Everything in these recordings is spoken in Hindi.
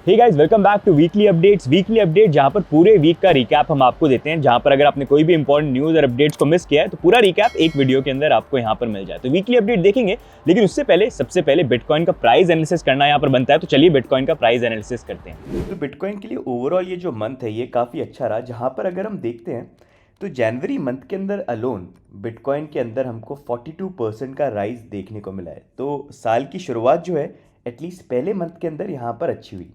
Hey guys, welcome back to weekly update जहां पर पूरे वीक का रिकैप हम आपको देते हैं। जहां पर अगर आपने कोई भी इंपॉर्टेंट न्यूज़ और अपडेट्स को मिस किया है तो पूरा रिकैप एक वीडियो के अंदर आपको यहां पर मिल जाए। तो वीकली अपडेट देखेंगे, लेकिन उससे पहले सबसे पहले बिटकॉइन का प्राइस एनालिसिस करना यहां पर बनता है। तो चलिए बिटकॉइन का प्राइस एनालिसिस करते हैं। तो बिटकॉइन के लिए ओवरऑल ये जो मंथ है ये काफ़ी अच्छा रहा, जहाँ पर अगर हम देखते हैं तो जनवरी मंथ के अंदर अलोन बिटकॉइन के अंदर हमको 42% का राइज देखने को मिला है। तो साल की शुरुआत जो है एटलीस्ट पहले मंथ के अंदर यहाँ पर अच्छी हुई।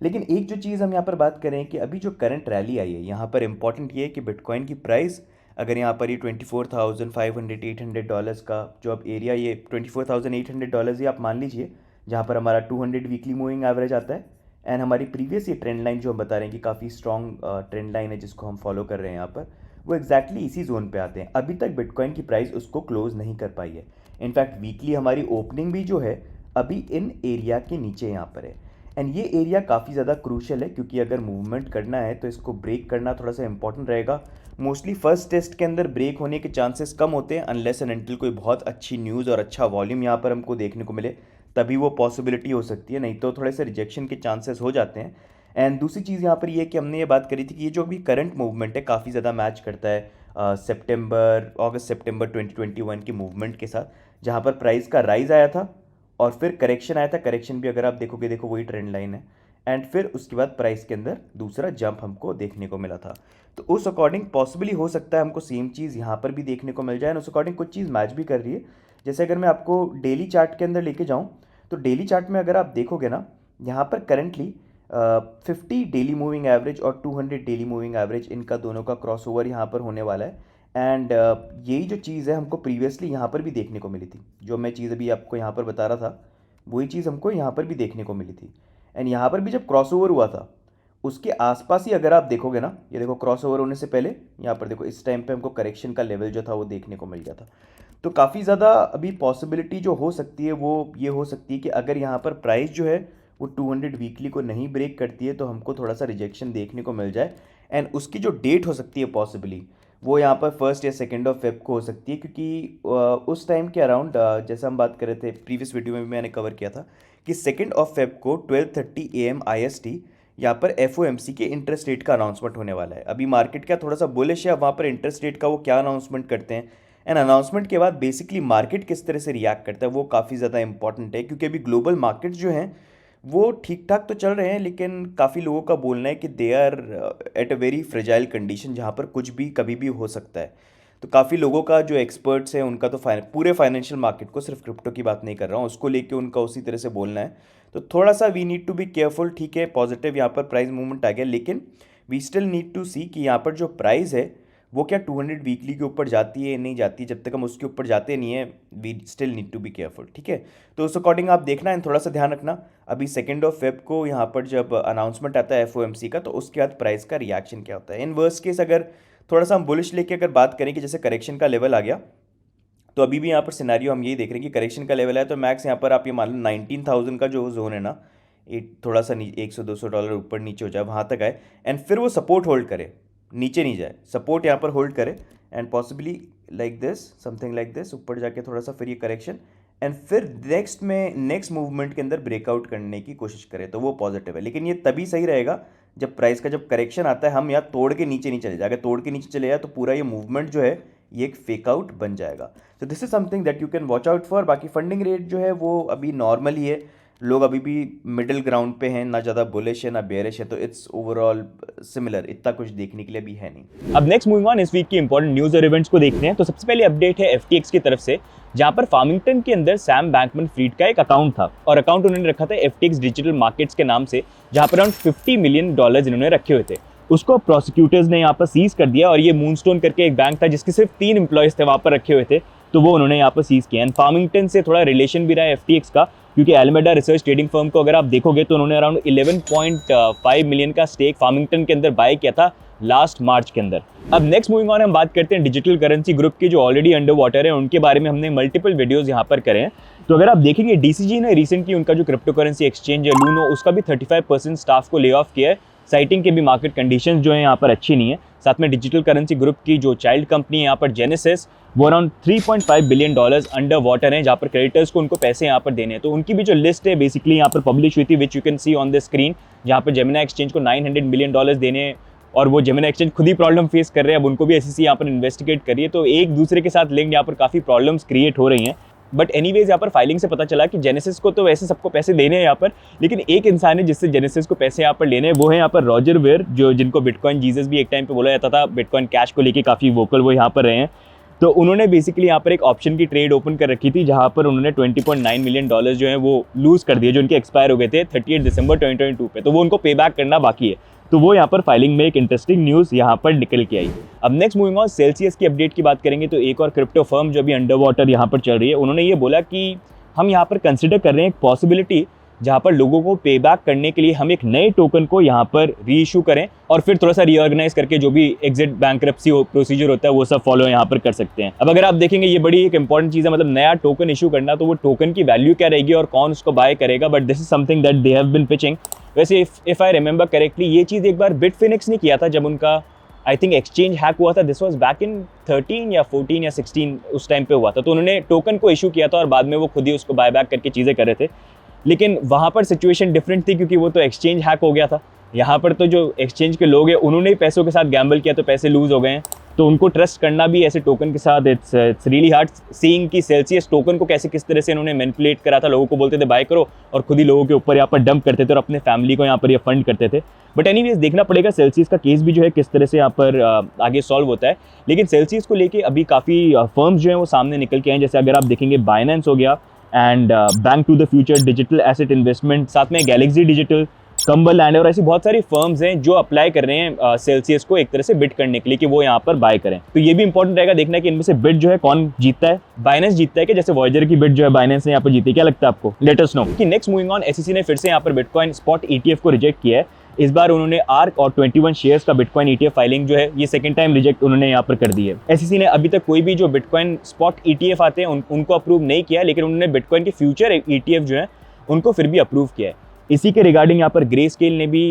लेकिन एक जो चीज़ हम यहाँ पर बात करें कि अभी जो करंट रैली आई है यहाँ पर इम्पॉर्टेंट ये है कि बिटकॉइन की प्राइस अगर यहाँ पर ये $24,500-800 का जो अब एरिया, ये $24,800 ही आप मान लीजिए, जहाँ पर हमारा 200 वीकली मूविंग एवरेज आता है। एंड हमारी प्रीवियस ये ट्रेंड लाइन जो हम बता रहे हैं कि काफ़ी स्ट्रॉन्ग ट्रेंड लाइन है जिसको हम फॉलो कर रहे हैं यहाँ पर, वो एग्जैक्टली इसी जोन पे आते हैं। अभी तक बिटकॉइन की प्राइस उसको क्लोज नहीं कर पाई है। इनफैक्ट वीकली हमारी ओपनिंग भी जो है अभी इन एरिया के नीचे यहाँ पर है। एंड ये एरिया काफ़ी ज़्यादा क्रूशल है क्योंकि अगर मूवमेंट करना है तो इसको ब्रेक करना थोड़ा सा इंपॉर्टेंट रहेगा। मोस्टली फर्स्ट टेस्ट के अंदर ब्रेक होने के चांसेस कम होते हैं अनलेस एंड अनटिल कोई बहुत अच्छी न्यूज़ और अच्छा वॉल्यूम यहाँ पर हमको देखने को मिले, तभी वो पॉसिबिलिटी हो सकती है, नहीं तो थोड़े से रिजेक्शन के चांसेस हो जाते हैं। एंड दूसरी चीज़ यहाँ पर ये कि हमने ये बात करी थी कि ये जो अभी करंट मूवमेंट है काफ़ी ज़्यादा मैच करता है अगस्त सितंबर 2021 के मूवमेंट के साथ, जहाँ पर प्राइस का राइज आया था और फिर करेक्शन आया था। करेक्शन भी अगर आप देखोगे, देखो वही ट्रेंड लाइन है। एंड फिर उसके बाद प्राइस के अंदर दूसरा जंप हमको देखने को मिला था। तो उस अकॉर्डिंग पॉसिबली हो सकता है हमको सेम चीज़ यहाँ पर भी देखने को मिल जाए। उस अकॉर्डिंग कुछ चीज़ मैच भी कर रही है। जैसे अगर मैं आपको डेली चार्ट के अंदर लेके जाऊँ तो डेली चार्ट में अगर आप देखोगे ना, यहाँ पर करंटली 50 डेली मूविंग एवरेज और 200 डेली मूविंग एवरेज, इनका दोनों का क्रॉस ओवर यहाँ पर होने वाला है। एंड यही जो चीज़ है हमको प्रीवियसली यहाँ पर भी देखने को मिली थी। जो मैं चीज़ अभी आपको यहाँ पर बता रहा था वही चीज़ हमको यहाँ पर भी देखने को मिली थी। एंड यहाँ पर भी जब क्रॉस ओवर हुआ था उसके आसपास ही अगर आप देखोगे ना, ये देखो क्रॉस ओवर होने से पहले यहाँ पर देखो इस टाइम पे हमको करेक्शन का लेवल जो था वो देखने को मिल गया था। तो काफ़ी ज़्यादा अभी पॉसिबिलिटी जो हो सकती है वो ये हो सकती है कि अगर यहाँ पर प्राइस जो है वो 200 वीकली को नहीं ब्रेक करती है तो हमको थोड़ा सा रिजेक्शन देखने को मिल जाए। एंड उसकी जो डेट हो सकती है पॉसिबली वो यहाँ पर 1 या 2 फेब को हो सकती है, क्योंकि उस टाइम के अराउंड जैसा हम बात कर रहे थे प्रीवियस वीडियो में भी मैंने कवर किया था कि 2 फेब को 12:30 AM IST यहाँ पर FOMC के इंटरेस्ट रेट का अनाउंसमेंट होने वाला है। अभी मार्केट क्या थोड़ा सा बुलिश है, वहाँ पर इंटरेस्ट रेट का वो क्या अनाउंसमेंट करते हैं एंड अनाउंसमेंट के बाद बेसिकली मार्केट किस तरह से रिएक्ट करता है वो काफ़ी ज़्यादा इंपॉर्टेंट है। क्योंकि अभी ग्लोबल मार्केट्स जो हैं वो ठीक ठाक तो चल रहे हैं, लेकिन काफ़ी लोगों का बोलना है कि they are at a very fragile condition, जहाँ पर कुछ भी कभी भी हो सकता है। तो काफ़ी लोगों का जो एक्सपर्ट्स हैं उनका तो पूरे फाइनेंशियल मार्केट को, सिर्फ क्रिप्टो की बात नहीं कर रहा हूँ, उसको लेके उनका उसी तरह से बोलना है। तो थोड़ा सा we need to be careful. ठीक है, पॉजिटिव यहाँ पर प्राइस मूवमेंट आ गया, लेकिन वी स्टिल नीड टू सी कि यहाँ पर जो प्राइस है वो क्या 200 वीकली के ऊपर जाती है नहीं जाती है। जब तक हम उसके ऊपर जाते नहीं है we still need to be careful. ठीक है, तो उस अकॉर्डिंग आप देखना है, थोड़ा सा ध्यान रखना। अभी 2 फेब को यहाँ पर जब अनाउंसमेंट आता है FOMC का, तो उसके बाद प्राइस का रिएक्शन क्या होता है। इन वर्स्ट केस अगर थोड़ा सा हम बुलिश लेके अगर बात करें कि जैसे करेक्शन का लेवल आ गया, तो अभी भी यहाँ पर सिनेरियो हम यही देख रहे हैं कि करेक्शन का लेवल है तो मैक्स यहाँ पर आप ये मान लो 19,000 का जो जोन है ना, ये थोड़ा सा $100-200 ऊपर नीचे हो जाए, वहाँ तक आए एंड फिर वो सपोर्ट होल्ड करे, नीचे नहीं जाए, सपोर्ट यहाँ पर होल्ड करे and possibly like this, something like this, ऊपर जाके थोड़ा सा फिर ये करेक्शन एंड फिर नेक्स्ट मूवमेंट के अंदर ब्रेकआउट करने की कोशिश करें तो वो पॉजिटिव है। लेकिन ये तभी सही रहेगा जब प्राइस का जब करेक्शन आता है हम यहाँ तोड़ के नीचे नहीं चले जाए। अगर तोड़ के नीचे चले जाए तो पूरा ये मूवमेंट जो है ये एक फेक आउट बन जाएगा। तो this is something that you can watch out for. बाकी फंडिंग रेट जो है वो अभी नॉर्मल ही है, लोग अभी भी मिडिल ग्राउंड पे हैं, ना ज़्यादा बुलिश है ना बेयरिश है, तो इट्स ओवरऑल सिमिलर, इतना कुछ देखने के लिए भी है नहीं। अब नेक्स्ट मूविंग ऑन, इस वीक की इंपॉर्टेंट न्यूज़ और इवेंट्स को देखते हैं। तो सबसे पहले अपडेट है FTX की तरफ से, जहां पर फार्मिंगटन के अंदर सैम बैंकमैन-फ्रीड का एक अकाउंट था और अकाउंट उन्होंने रखा था FTX डिजिटल मार्केट्स के नाम से, जहां पर अराउंड $50 मिलियन इन्होंने रखे हुए थे। उसको प्रोसिक्यूटर्स ने यहाँ पर सीज कर दिया और ये मूनस्टोन करके एक बैंक था जिसके सिर्फ 3 एम्प्लॉयज थे वहाँ पर रखे हुए थे, तो वो उन्होंने यहाँ पर सीज किया। एंड फार्मिंगटन से थोड़ा रिलेशन भी रहा है FTX का, क्योंकि एलमेडा रिसर्च ट्रेडिंग फर्म को अगर आप देखोगे तो उन्होंने अराउंड 11.5 मिलियन का स्टेक फार्मिंगटन के अंदर बाय किया था लास्ट मार्च के अंदर। अब नेक्स्ट मूविंग ऑन हम बात करते हैं डिजिटल करेंसी ग्रुप के जो ऑलरेडी अंडर वाटर है, उनके बारे में हमने मल्टीपल वीडियोस यहाँ पर करे हैं। तो अगर आप देखेंगे DCG ने रिसेंटली उनका जो क्रिप्टो करेंसी एक्सचेंज है लूनो, उसका भी 35% स्टाफ को ले ऑफ किया है, साइटिंग के भी मार्केट कंडीशंस जो है यहाँ पर अच्छी नहीं है। साथ में डिजिटल करेंसी ग्रुप की जो चाइल्ड कंपनी है यहाँ पर जेनेसिस, वो अराउंड $3.5 बिलियन अंडर वाटर है, जहाँ पर क्रेडिटर्स को उनको पैसे यहाँ पर देने हैं। तो उनकी भी जो लिस्ट है बेसिकली यहाँ पर पब्लिश हुई थी, which you can see on the screen, जहाँ पर जेमिनी एक्सचेंज को $900 मिलियन देने हैं और वो जेमिनी एक्सचेंज खुद ही प्रॉब्लम फेस कर रहे हैं। अब उनको भी एसईसी यहाँ पर इन्वेस्टिगेट करिए, तो एक दूसरे के साथ लिंक यहाँ पर काफ़ी प्रॉब्लम्स क्रिएट हो रही हैं। बट एनीवेज यहाँ पर फाइलिंग से पता चला कि जेनेसिस को तो वैसे सबको पैसे देने हैं यहाँ पर, लेकिन एक इंसान है जिससे जेनेसिस को पैसे यहाँ पर लेने हैं, वो है यहाँ पर रॉजर वेयर, जो जिनको बिटकॉइन जीसस भी एक टाइम पे बोला जाता था। बिटकॉइन कैश को लेके काफ़ी वोकल वो यहाँ पर रहे हैं। तो उन्होंने बेसिकली यहाँ पर एक ऑप्शन की ट्रेड ओपन कर रखी थी, जहाँ पर उन्होंने $20.9 मिलियन जो है वो लूज़ कर दिए, जो उनके एक्सपायर हो गए थे 38 दिसंबर 2022 पे। तो वो उनको पे बैक करना बाकी है। तो वो यहाँ पर फाइलिंग में एक इंटरेस्टिंग न्यूज़ यहाँ पर निकल के आई। अब नेक्स्ट मूविंग ऑन, सेल्सियस की अपडेट की बात करेंगे। तो एक और क्रिप्टो फर्म जो अभी अंडर वाटर यहाँ पर चल रही है, उन्होंने ये बोला कि हम यहाँ पर कंसिडर कर रहे हैं एक पॉसिबिलिटी जहाँ पर लोगों को पे बैक करने के लिए हम एक नए टोकन को यहाँ पर री इशू करें और फिर थोड़ा सा रीऑर्गेनाइज करके जो भी एग्जिट बैंकरप्सी प्रोसीजर होता है वो सब फॉलो यहाँ पर कर सकते हैं। अब अगर आप देखेंगे ये बड़ी एक इंपॉर्टेंट चीज़ है, मतलब नया टोकन इशू करना, तो वो टोकन की वैल्यू क्या रहेगी और कौन उसको बाय करेगा। But this is something that they have been pitching. वैसे इफ आई रिमेंबर करेक्टली, ये चीज़ एक बार बिटफिनिक्स ने किया था जब उनका आई थिंक एक्सचेंज हैक हुआ था। दिस वाज बैक इन 13 या 14 या 16 उस टाइम पे हुआ था। तो उन्होंने टोकन को इशू किया था और बाद में वो खुद ही उसको बाय बैक करके चीज़ें कर रहे थे। लेकिन वहाँ पर सिचुएशन डिफरेंट थी, क्योंकि वो तो एक्सचेंज हैक हो गया था। यहाँ पर तो जो एक्सचेंज के लोग हैं उन्होंने ही पैसों के साथ गैम्बल किया, तो पैसे लूज हो गए हैं। तो उनको ट्रस्ट करना भी ऐसे टोकन के साथ इट्स रियली हार्ड सीइंग कि सेल्सियस टोकन को कैसे किस तरह से इन्होंने मैनिपुलेट करा था। लोगों को बोलते थे बाय करो और खुद ही लोगों के ऊपर यहाँ पर डंप करते थे और अपने फैमिली को यहाँ पर ये फंड करते थे। बट एनीवेज देखना पड़ेगा सेल्सियस का केस भी जो है किस तरह से यहाँ पर आगे सॉल्व होता है। लेकिन सेल्सियस को लेके अभी काफ़ी फर्म्स जो हैं वो सामने निकल के आए। जैसे अगर आप देखेंगे बाइनेंस हो गया and bank to the future digital asset investment, साथ में गैलेक्सी डिजिटल, कंबल लैंड और ऐसी बहुत सारी फर्म्स हैं जो अप्लाई कर रहे हैं सेल्सियस को एक तरह से बिड करने के लिए कि वो यहाँ पर बाय करें। तो ये भी इंपॉर्टेंट रहेगा देखना कि इनमें से बिड जो है कौन जीतता है। बाइनेंस जीतता है कि जैसे वॉयजर की बिड जो है बाइनेंस ने यहाँ पर जीती, क्या लगता है आपको? Late us no. कि नेक्स्ट मूविंग ऑन, एसईसी ने फिर से यहाँ पर बिटकॉइन स्पॉट ETF को रिजेक्ट किया है। इस बार उन्होंने आर्क और 21 शेयर्स का बिटकॉइन ETF फाइलिंग जो है ये सेकंड टाइम रिजेक्ट उन्होंने यहाँ पर कर दी है। एसईसी ने अभी तक कोई भी जो बिटकॉइन स्पॉट ETF आते हैं उनको अप्रूव नहीं किया, लेकिन उन्होंने बिटकॉइन के फ्यूचर ETF जो है उनको फिर भी अप्रूव किया है। इसी के रिगार्डिंग यहाँ पर ग्रे स्केल ने भी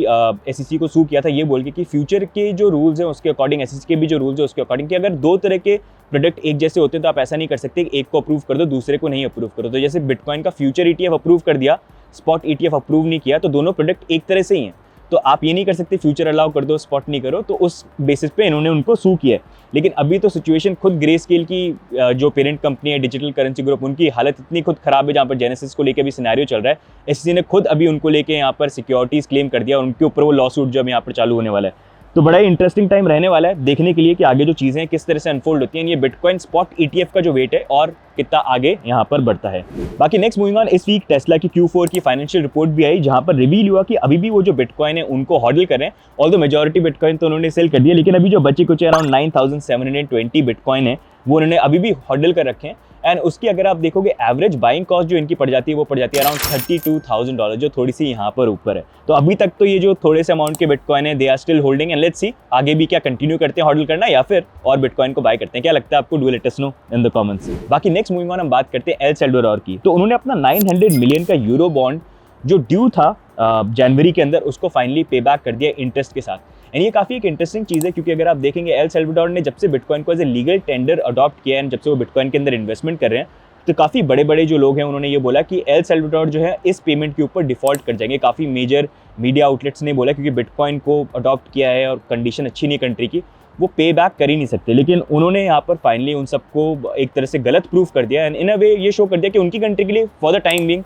एसईसी को सू किया था, ये बोल के कि फ्यूचर के जो रूल्स हैं उसके अकॉर्डिंग, एसईसी के भी जो रूल्स हैं उसके अकॉर्डिंग, कि अगर दो तरह के प्रोडक्ट एक जैसे होते हैं तो आप ऐसा नहीं कर सकते एक को अप्रूव कर दो दूसरे को नहीं अप्रूव करो। तो जैसे बिटकॉइन का फ्यूचर ETF अप्रूव कर दिया, स्पॉट ETF अप्रूव नहीं किया, तो दोनों प्रोडक्ट एक तरह से ही हैं। तो आप ये नहीं कर सकते फ्यूचर अलाउ कर दो स्पॉट नहीं करो। तो उस बेसिस पे इन्होंने उनको सू किया है। लेकिन अभी तो सिचुएशन खुद ग्रे स्केल की जो पेरेंट कंपनी है डिजिटल करेंसी ग्रुप, उनकी हालत इतनी खुद खराब है, जहाँ पर जेनेसिस को लेकर भी सिनेरियो चल रहा है। एसईसी ने खुद अभी उनको लेके यहाँ पर सिक्योरिटीज क्लेम कर दिया और उनके ऊपर वो लॉ सूट जो अब यहाँ पर चालू होने वाला है। तो बड़ा ही इंटरेस्टिंग टाइम रहने वाला है देखने के लिए कि आगे जो चीज़ें किस तरह से अनफोल्ड होती हैं। ये बिटकॉइन स्पॉट ETF का जो वेट है और कितना आगे यहाँ पर बढ़ता है। बाकी नेक्स्ट मूविंग ऑन, इस वीक टेस्ला की Q4 की फाइनेंशियल रिपोर्ट भी आई, जहाँ पर रिवील हुआ कि अभी भी वो जो बिटकॉइन है उनको हॉडल कर रहे हैं। ऑल्दो मेजॉरिटी बिटकॉइन तो उन्होंने सेल कर दिया, लेकिन अभी जो बचे कुछ अराउंड 9720 बिटकॉइन है वो उन्होंने अभी भी हॉडल कर रखे हैं। एंड उसकी अगर आप देखोगे एवरेज बाइंग कॉस्ट जो इनकी पड़ जाती है वो पड़ जाती है अराउंड $32,000, जो थोड़ी सी यहाँ पर ऊपर है। तो अभी तक तो ये जो थोड़े से अमाउंट के बिटकॉइन है they are still holding, and let's see आगे भी क्या कंटिन्यू करते हैं हॉडल करना या फिर और बिटकॉइन को बाय करते हैं। क्या लगता है आपको? Do let us know in the comments. बाकी नेक्स्ट मूविंग ऑन हम बात करते हैं एल सल्वाडोर की। तो उन्होंने अपना 900 मिलियन का यूरो बॉन्ड जो ड्यू था जनवरी के अंदर उसको फाइनली पे बैक कर दिया इंटरेस्ट के साथ। एंड ये काफ़ी एक इंटरेस्टिंग चीज़ है, क्योंकि अगर आप देखेंगे एल सल्वाडोर ने जब से बिटकॉइन को as a legal tender adopt किया है, जब से वो बिटकॉइन के अंदर इन्वेस्टमेंट कर रहे हैं, तो काफ़ी बड़े बड़े जो लोग हैं उन्होंने ये बोला कि एल सल्वाडोर जो है इस पेमेंट के ऊपर डिफॉल्ट कर जाएंगे। काफ़ी मेजर मीडिया आउटलेट्स ने बोला, क्योंकि बिटकॉइन को अडॉप्ट किया है और कंडीशन अच्छी नहीं कंट्री की, वो पे बैक कर ही नहीं सकते। लेकिन उन्होंने यहाँ पर फाइनली उन सबको एक तरह से गलत प्रूफ कर दिया एंड इन अ वे ये शो कर दिया कि उनकी कंट्री के लिए for the time being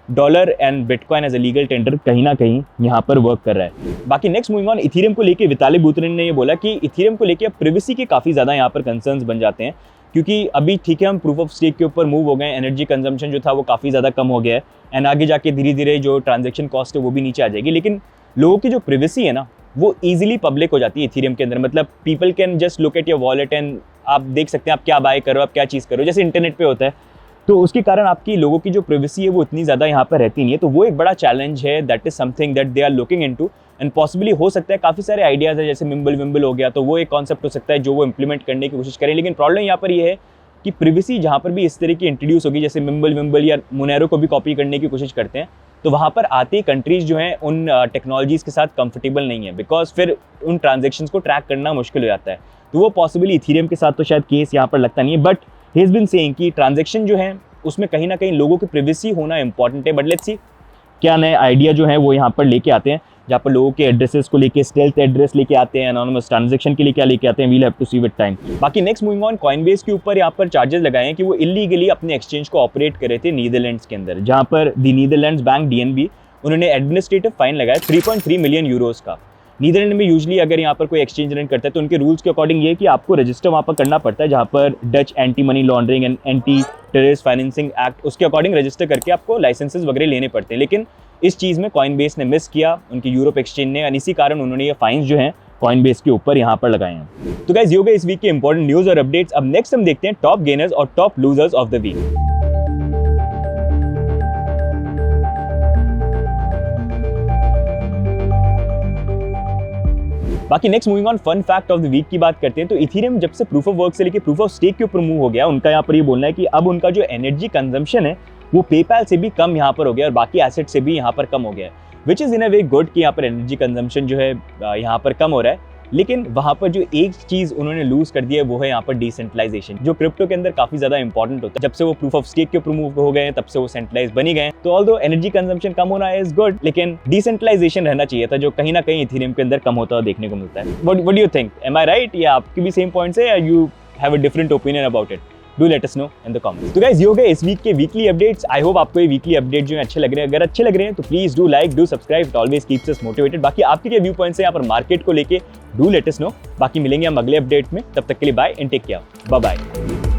dollar and bitcoin as a legal tender कहीं ना कहीं यहाँ पर वर्क कर रहा है। बाकी नेक्स्ट मूविंग ऑन, इथेरियम को लेके वितालिक बुतेरिन ने ये बोला कि इथेरियम को लेके अब प्रिवेसी के काफ़ी ज़्यादा यहाँ पर कंसर्न्स बन जाते हैं, क्योंकि अभी ठीक है हम प्रूफ ऑफ स्टेक के ऊपर मूव हो गए, एनर्जी कंजम्पशन जो था वो काफ़ी ज़्यादा कम हो गया है एंड आगे जाके धीरे धीरे जो ट्रांजेक्शन कॉस्ट है वो भी नीचे आ जाएगी। लेकिन लोगों की जो प्रिवेसी है ना वो ईजिली पब्लिक हो जाती है इथेरियम के अंदर। मतलब people can just look at your wallet and आप देख सकते हैं आप क्या बाय करो, आप क्या चीज़ करो, जैसे इंटरनेट पे होता है। तो उसके कारण आपकी लोगों की जो प्रिवेसी है वो इतनी ज़्यादा यहाँ पर रहती नहीं है। तो वो एक बड़ा चैलेंज है, that is something that they are looking into and possibly हो सकता है काफ़ी सारे आइडियाज़ है, जैसे मिम्बल विम्बल हो गया, तो वो एक कॉन्सेप्ट हो सकता है जो वो इंप्लीमेंट करने की कोशिश करें। लेकिन प्रॉब्लम यहाँ पर ये है कि प्रिवेसी जहाँ पर भी इस तरह की इंट्रोड्यूस होगी, जैसे मिम्बल या मोनेरो को भी कॉपी करने की कोशिश करते हैं, तो वहाँ पर आते कंट्रीज जो हैं उन टेक्नोलॉजीज़ के साथ कंफर्टेबल नहीं है, बिकॉज फिर उन ट्रांजेक्शन्स को ट्रैक करना मुश्किल हो जाता है। तो वो पॉसिबली इथीरियम के साथ तो शायद केस यहाँ पर लगता नहीं है, but he has been saying कि ट्रांजेक्शन जो है उसमें कहीं ना कहीं लोगों की प्रिवेसी होना इंपॉर्टेंट है। बट लेट्स सी क्या नए आइडिया जो है वो यहाँ पर लेके आते हैं, जहाँ पर लोगों के एड्रेसेस को लेके स्टेल्थ एड्रेस लेके आते हैं, एनोनिमस ट्रांजैक्शन के लिए क्या लेके आते हैं, we'll have to see with time. बाकी नेक्स्ट मूविंग ऑन, कॉइनबेस के ऊपर यहाँ पर चार्जेस लगाए हैं कि वो इलीगली अपने एक्सचेंज को ऑपरेट कर रहे थे नीदरलैंड्स के अंदर, जहाँ पर दी नीदरलैंड्स बैंक DNB उन्होंने एडमिनिस्ट्रेटिव फाइन लगाया 3.3 मिलियन यूरोस का। नीदरलैंड में यूजुअली अगर यहाँ पर कोई एक्सचेंज रन करता है तो उनके रूल्स के अकॉर्डिंग ये है कि आपको रजिस्टर वहाँ पर करना पड़ता है, जहाँ पर Dutch anti money laundering and anti terrorist financing act उसके अकॉर्डिंग रजिस्टर करके आपको लाइसेंसेस वगैरह लेने पड़ते हैं। लेकिन इस चीज़ में कॉइनबेस ने मिस किया, उनकी यूरोप एक्सचेंज ने, और इसी कारण उन्होंने ये फाइन्स जो हैं कॉइनबेस के ऊपर यहाँ पर लगाए हैं। तो गाइस ये हो गए इस वीक के इंपॉर्टेंट न्यूज़ और अपडेट्स। अब नेक्स्ट हम देखते हैं टॉप गेनर्स और top losers of the week. बाकी next moving on fun fact of the week की बात करते हैं तो इथेरियम जब से प्रूफ ऑफ वर्क से लेके प्रूफ ऑफ स्टेक के ऊपर मूव हो गया, उनका यहाँ पर ये बोलना है कि अब उनका जो एनर्जी कंजम्पशन है वो पेपैल से भी कम यहाँ पर हो गया और बाकी एसेट से भी यहाँ पर कम हो गया है, which is in a way good कि यहाँ पर एनर्जी कंजम्पशन जो है यहाँ पर कम हो रहा है। लेकिन वहाँ पर जो एक चीज़ उन्होंने लूज कर दिया है वो है यहाँ पर डिसेंट्रलाइजेशन, जो क्रिप्टो के अंदर काफ़ी ज़्यादा इंपॉर्टेंट होता है। जब से वो प्रूफ ऑफ स्टेक के ऊपर मूव हो गए हैं तब से वो सेंट्रलाइज बनी गए। तो ऑल्दो एनर्जी कंजम्पशन कम होना इज गुड, लेकिन डिसेंट्रलाइजेशन रहना चाहिए था, जो कहीं ना कहीं इथेरियम के अंदर कम होता हुआ देखने को मिलता है। What do you think, am I right, या आपकी भी सेम पॉइंट्स है या you have a different opinion about it? Do let us know in the comments. तो गाइस ये हो गए इस वीक के वीकली अपडेट्स। आई होप आपको ये वीकली अपडेट जो है अच्छे लग रहे हैं। अगर अच्छे लग रहे हैं तो please do like, do subscribe, it always keeps us motivated. बाकी आपके क्या व्यू पॉइंट्स हैं यहाँ पर मार्केट को लेके, डू लेट अस नो। बाकी मिलेंगे हम अगले अपडेट में, तब तक के लिए bye and take care, bye bye.